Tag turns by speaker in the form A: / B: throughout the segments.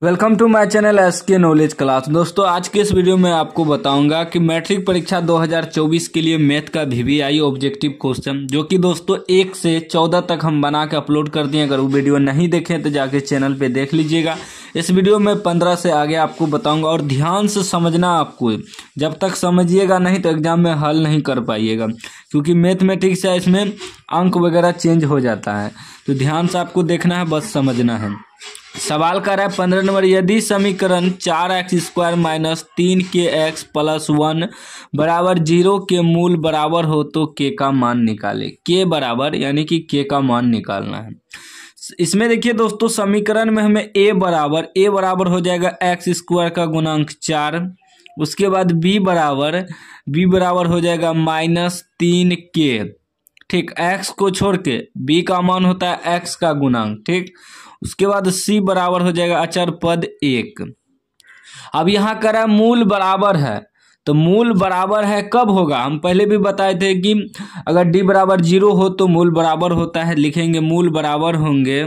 A: Welcome to my channel SK knowledge class. दोस्तों आज के इस वीडियो में आपको बताऊंगा कि मैट्रिक परीक्षा 2024 के लिए मैथ का वीवीआई ऑब्जेक्टिव क्वेश्चन जो कि दोस्तों 1 से 14 तक हम बना के अपलोड कर दिए। अगर वो वीडियो नहीं देखें तो जाके चैनल पे देख लीजिएगा। इस वीडियो में 15 से आगे आपको बताऊंगा और ध्यान से समझना। आपको जब तक समझिएगा नहीं तो एग्जाम में हल नहीं कर पाइएगा, क्योंकि मैथमेटिक्स है, इसमें अंक वगैरह चेंज हो जाता है। तो ध्यान से आपको देखना है, बस समझना है। सवाल कर रहा है 15 नंबर, यदि समीकरण 4x² माइनस 3kx प्लस 1 बराबर 0 के मूल बराबर हो तो k का मान निकाले। k बराबर यानी कि k का मान निकालना है। इसमें देखिए दोस्तों, समीकरण में हमें a बराबर हो जाएगा x² का गुणांक 4। उसके बाद b बराबर हो जाएगा -3k। ठीक, x को छोड़ के b का मान होता है x का गुणांक। ठीक, उसके बाद c बराबर हो जाएगा अचर पद 1। अब यहाँ करा मूल बराबर है, तो मूल बराबर है कब होगा, हम पहले भी बताए थे कि अगर d बराबर 0 हो तो मूल बराबर होता है। लिखेंगे मूल बराबर होंगे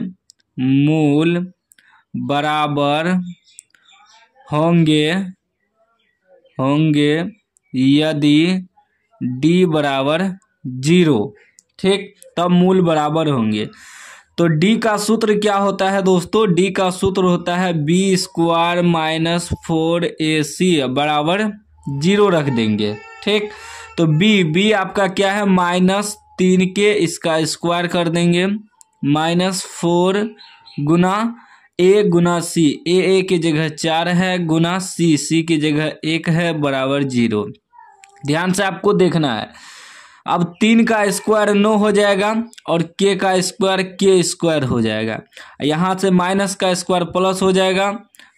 A: यदि d बराबर 0। ठीक, तब मूल बराबर होंगे। तो d का सूत्र क्या होता है दोस्तों, d का सूत्र होता है b² माइनस 4ac बराबर 0 रख देंगे। ठीक, तो b आपका क्या है -3k, इसका स्क्वायर कर देंगे -4 गुना a गुना c, a की जगह 4 है गुना c की जगह 1 है बराबर 0। ध्यान से आपको देखना है। अब 3 का स्क्वायर 9 हो जाएगा और k का स्क्वायर k² हो जाएगा। यहाँ से माइनस का स्क्वायर प्लस हो जाएगा,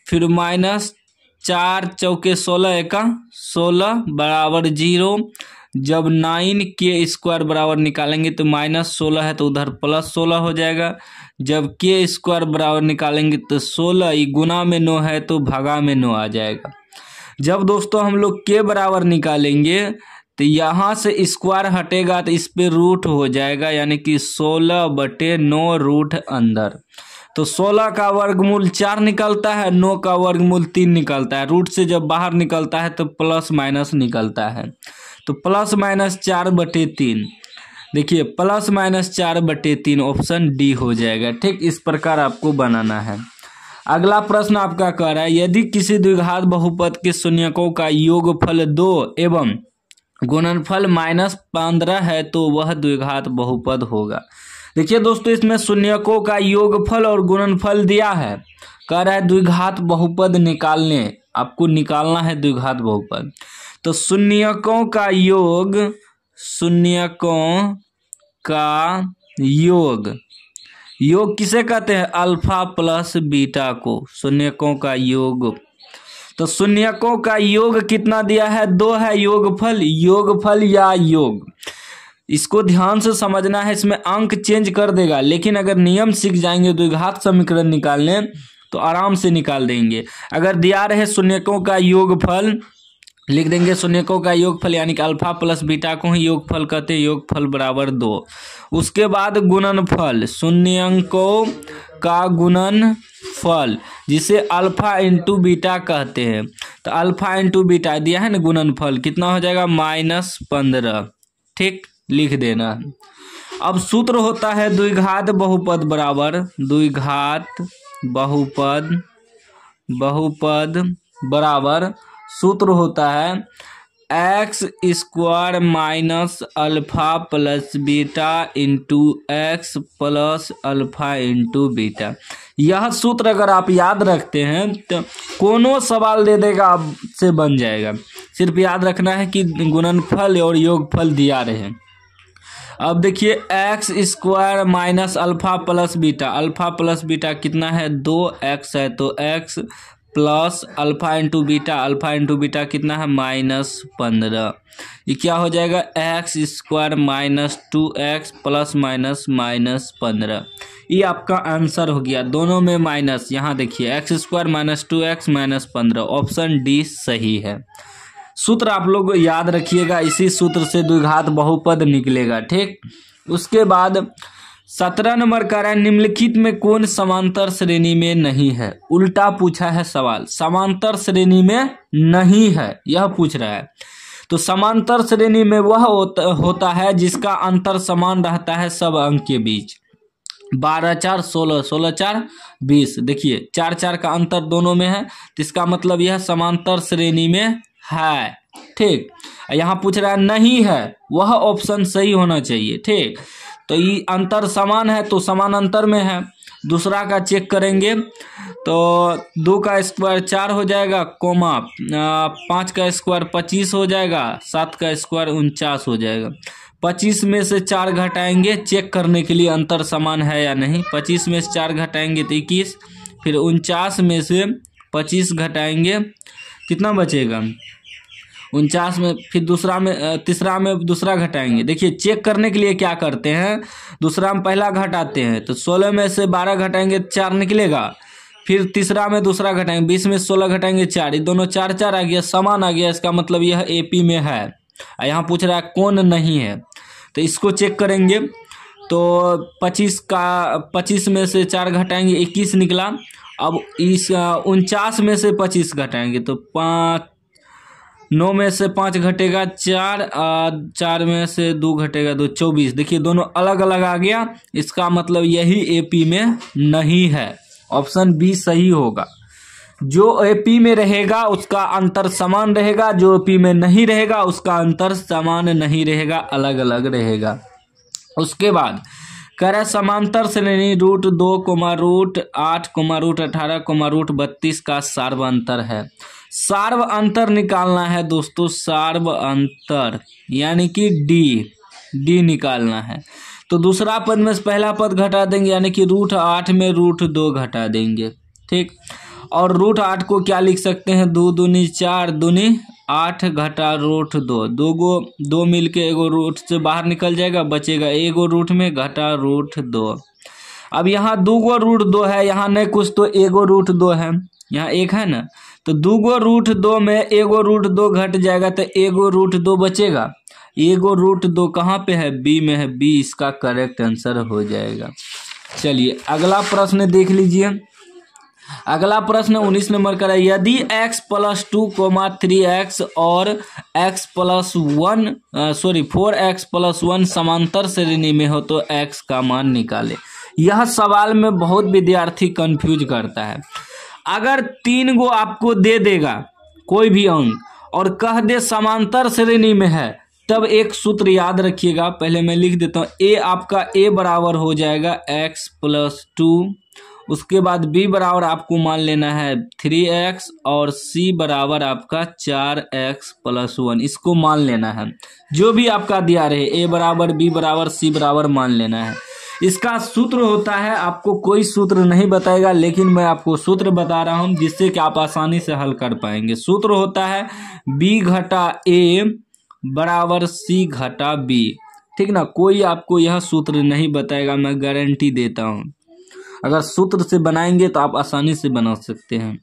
A: फिर -4 चौके 16 एका 16 बराबर 0। जब 9k² बराबर निकालेंगे तो -16 है तो उधर +16 हो जाएगा। जब k² बराबर निकालेंगे तो 16, गुना में 9 है तो भागा में 9 आ जाएगा। जब दोस्तों हम लोग k बराबर निकालेंगे तो यहाँ से स्क्वायर हटेगा तो इस पे रूट हो जाएगा, यानी कि 16/9 रूट अंदर। तो 16 का वर्गमूल 4 निकलता है, 9 का वर्गमूल 3 निकलता है। रूट से जब बाहर निकलता है तो प्लस माइनस निकलता है, तो +-4/3। देखिए +-4/3 ऑप्शन डी हो जाएगा। ठीक, इस प्रकार आपको बनाना है। अगला प्रश्न आपका कह रहा है, यदि किसी द्विघात बहुपद के शून्यकों का योगफल 2 एवं गुणनफल -15 है तो वह द्विघात बहुपद होगा। देखिए दोस्तों, इसमें शून्यकों का योगफल और गुणनफल दिया है। कह रहा है द्विघात बहुपद आपको निकालना है द्विघात बहुपद। तो शून्यकों का योग किसे कहते हैं, अल्फा प्लस बीटा को, शून्यकों का योग। तो शून्यकों का योग कितना दिया है, 2 है। योगफल या योग, इसको ध्यान से समझना है। इसमें अंक चेंज कर देगा, लेकिन अगर नियम सीख जाएंगे द्विघात समीकरण निकालने तो आराम से निकाल देंगे। अगर दिया रहे शून्यकों का योगफल, लिख देंगे शून्यकों का योगफल, यानी कि अल्फा प्लस बीटा को ही योगफल कहते हैं। योगफल बराबर 2। उसके बाद गुणनफल, शून्यकों का गुणनफल जिसे अल्फा इंटू बीटा कहते हैं। तो अल्फा इंटू बीटा दिया है ना, गुणनफल कितना हो जाएगा -15। ठीक, लिख देना। अब सूत्र होता है द्विघात बहुपद बराबर सूत्र होता है x² minus alpha plus beta into x plus alpha into beta. यह सूत्र अगर आप याद रखते हैं तो कोनो सवाल दे देगा, आपसे बन जाएगा। सिर्फ याद रखना है कि गुणनफल और योगफल दिया रहे। अब देखिए x² minus alpha plus beta कितना है, 2x है, तो x plus alpha into beta कितना है -15। ये क्या हो जाएगा, x² माइनस 2x प्लस -15। ये आपका आंसर हो गया। दोनों में माइनस, यहाँ देखिए x² minus 2x -15, option D सही है। सूत्र आप लोग याद रखिएगा, इसी सूत्र से द्विघात बहुपद निकलेगा। ठीक, उसके बाद 17 नंबर कह रहा है निम्नलिखित में कौन समांतर श्रेणी में नहीं है। उल्टा पूछा है सवाल, समांतर श्रेणी में नहीं है यह पूछ रहा है। तो समांतर श्रेणी में वह होता है जिसका अंतर समान रहता है सब अंक के बीच। 12 4 16, 16 4 20। देखिए 4 4 का अंतर दोनों में है, तो इसका मतलब यह समांतर श्रेणी में है। ठीक, यहाँ पूछ रहा है नहीं है, वह ऑप्शन सही होना चाहिए। ठीक, तो ये अंतर समान है तो समान अंतर में है। दूसरा का चेक करेंगे तो 2 का स्क्वायर 4 हो जाएगा, कोमा 5 का स्क्वायर 25 हो जाएगा, 7 का स्क्वायर 49 हो जाएगा। 25 में से 4 घटाएंगे चेक करने के लिए अंतर समान है या नहीं। 25 में से 4 घटाएंगे तो 21, फिर 49 में से 25 घटाएंगे कितना बचेगा 49 में, फिर तीसरा में दूसरा घटाएंगे। देखिए चेक करने के लिए क्या करते हैं, दूसरा में पहला घटाते हैं तो 16 में से 12 घटाएंगे 4 निकलेगा, फिर तीसरा में दूसरा घटाएंगे 20 में 16 घटाएंगे 4, ये दोनों 4 4 आ गया, समान आ गया। इसका मतलब यह एपी में है। यहाँ पूछ रहा है कौन नहीं है, तो इसको चेक करेंगे तो 25 में से 4 घटाएंगे 21 निकला। अब इस 49 में से 25 घटाएंगे तो 9 में से 5 घटेगा 4, 4 में से 2 घटेगा 2, 24। देखिए दोनों अलग अलग आ गया, इसका मतलब यही एपी में नहीं है। ऑप्शन बी सही होगा। जो एपी में रहेगा उसका अंतर समान रहेगा, जो एपी में नहीं रहेगा उसका अंतर समान नहीं रहेगा, अलग अलग रहेगा। उसके बाद कह रहा है समांतर श्रेणी √2, √8, √18, √32 का सार्व अंतर है। सार्व अंतर निकालना है दोस्तों, सार्व अंतर यानी कि डी निकालना है। तो दूसरा पद में से पहला पद घटा देंगे, यानी कि √8 में √2 घटा देंगे। ठीक, और √8 को क्या लिख सकते हैं, 2 दूनी 4, दूनी 8 घटा √2, 2 मिलके एगो रूट से बाहर निकल जाएगा, बचेगा एगो रूट में घटा √2। अब यहाँ 2 गो √2 है, यहाँ नहीं कुछ तो एगो √2 है, यहाँ एक है ना, तो 2 गो √2 में एगो √2 घट जाएगा तो एगो √2 बचेगा। एगो √2 कहाँ पे है, बी में है, बी इसका करेक्ट आंसर हो जाएगा। चलिए अगला प्रश्न देख लीजिए। अगला प्रश्न 19 नंबर का है, यदि x + 2, 3x और x + 1 4x + 1 समांतर श्रेणी में हो तो x का मान निकाले। यह सवाल में बहुत विद्यार्थी कंफ्यूज करता है। अगर 3 गो आपको दे देगा कोई भी अंक और कह दे समांतर श्रेणी में है, तब एक सूत्र याद रखिएगा, पहले मैं लिख देता हूँ। a आपका a बराबर हो जाएगा x + 2, उसके बाद b बराबर आपको मान लेना है 3x और c बराबर आपका 4x + 1, इसको मान लेना है। जो भी आपका दिया रहे a बराबर b बराबर c बराबर मान लेना है। इसका सूत्र होता है, आपको कोई सूत्र नहीं बताएगा लेकिन मैं आपको सूत्र बता रहा हूं जिससे कि आप आसानी से हल कर पाएंगे। सूत्र होता है b घटा a बराबर c घटा b। ठीक ना, कोई आपको यह सूत्र नहीं बताएगा, मैं गारंटी देता हूं। अगर सूत्र से बनाएंगे तो आप आसानी से बना सकते हैं।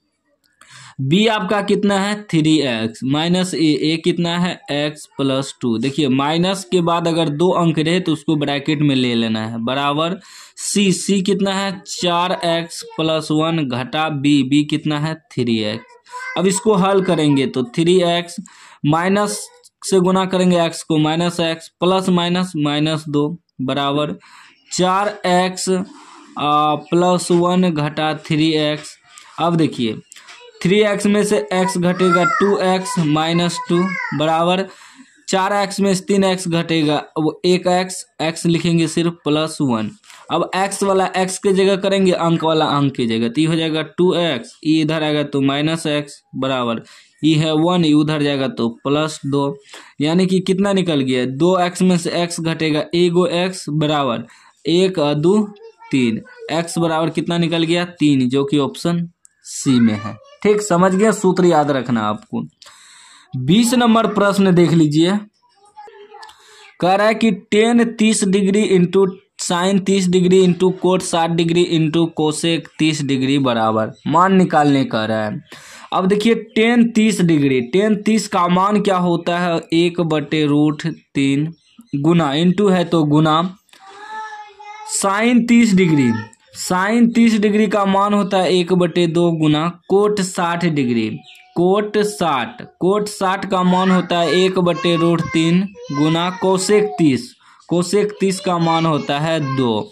A: b आपका कितना है 3x माइनस a कितना है x + 2। देखिए माइनस के बाद अगर 2 अंक रहे तो उसको ब्रैकेट में ले लेना है, बराबर c कितना है 4x + 1 घटा b कितना है 3x। अब इसको हल करेंगे तो 3x माइनस से गुना करेंगे x को, -x प्लस माइनस 2 बराबर 4x + 1 घटा 3x। अब देखिए 3x में से x घटेगा 2x - 2 बराबर 4x में से 3x घटेगा वो 1x, x लिखेंगे सिर्फ +1। अब x वाला x के जगह करेंगे, अंक वाला अंक की जगह, तो ये हो जाएगा 2x, ये इधर आएगा तो -x बराबर ये है 1, ये उधर जाएगा तो +2, यानी कि कितना निकल गया 2x में से x घटेगा एगो x बराबर 1 2 3, x बराबर कितना निकल गया 3, जो कि ऑप्शन सी में है। ठीक, समझ गया, सूत्र याद रखना आपको। 20 नंबर प्रश्न देख लीजिए। कह रहा है कि tan 30 degree into sin 30 degree into coat 60 degree into cosec 30 degree बराबर मान निकालने कह रहा है। अब देखिए tan 30 डिग्री, tan 30 का मान क्या होता है 1/√3 गुना, इंटू है तो गुना साइन 30 डिग्री, साइन 30 डिग्री का मान होता है 1/2 गुना कोट 60 डिग्री, कोट 60 का मान होता है 1/√3 गुना कोसेक 30, कोसेक 30 का मान होता है 2।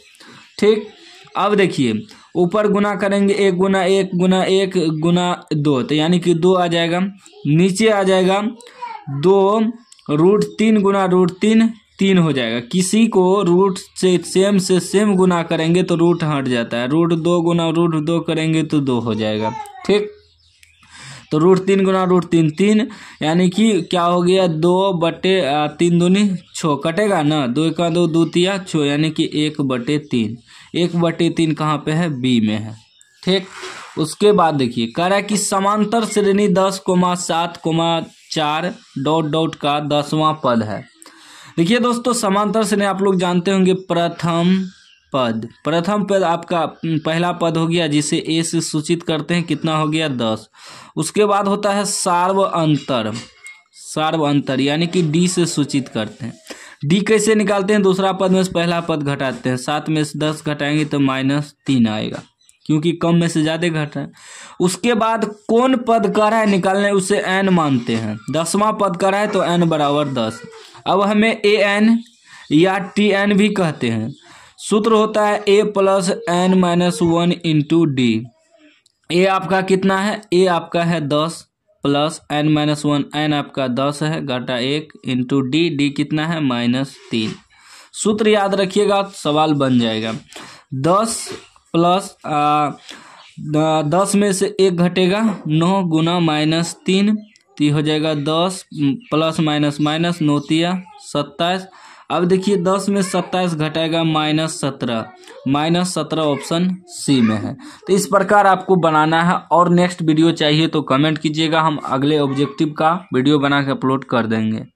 A: ठीक, अब देखिए ऊपर गुना करेंगे 1 गुना 1 गुना 1 गुना 2, तो यानी कि 2 आ जाएगा, नीचे आ जाएगा 2√3 गुना √3 3 हो जाएगा। किसी को रूट से सेम गुना करेंगे तो रूट हट जाता है, √2 गुना √2 करेंगे तो 2 हो जाएगा। ठीक, तो √3 गुना √3 3, यानी कि क्या हो गया 2/3 दूनी 6 कटेगा ना, 2 का 2 दूतिया 6, यानी कि 1/3, 1/3 कहाँ पे है, बी में है। ठीक, उसके बाद देखिए कह रहा है कि समांतर श्रेणी 10,7,4 ... का 10वां पद है। देखिए दोस्तों समांतर श्रेणी आप लोग जानते होंगे, प्रथम पद आपका पहला पद हो गया जिसे ए से सूचित करते हैं, कितना हो गया 10। उसके बाद होता है सार्व अंतर यानी कि डी से सूचित करते हैं। डी कैसे निकालते हैं, दूसरा पद में से पहला पद घटाते हैं, 7 में से 10 घटाएंगे तो -3 आएगा, क्योंकि कम में से ज़्यादा घट रहा है। उसके बाद कौन पद कर रहा है निकालने, उसे n मानते हैं, 10वां पद कर रहा है तो n = 10। अब हमें an या tn भी कहते हैं। सूत्र होता है a + n - 1 × d। a आपका कितना है, a आपका है 10 + n - 1, n आपका 10 है घटा 1 × d कितना है -3। सूत्र याद रखिएगा, सवाल बन जाएगा। 10 में से 1 घटेगा 9 गुना -3, तो ये हो जाएगा 10 + - 9 तिया 27। अब देखिए 10 में 27 घटाएगा -17 ऑप्शन सी में है। तो इस प्रकार आपको बनाना है, और नेक्स्ट वीडियो चाहिए तो कमेंट कीजिएगा, हम अगले ऑब्जेक्टिव का वीडियो बना के अपलोड कर देंगे।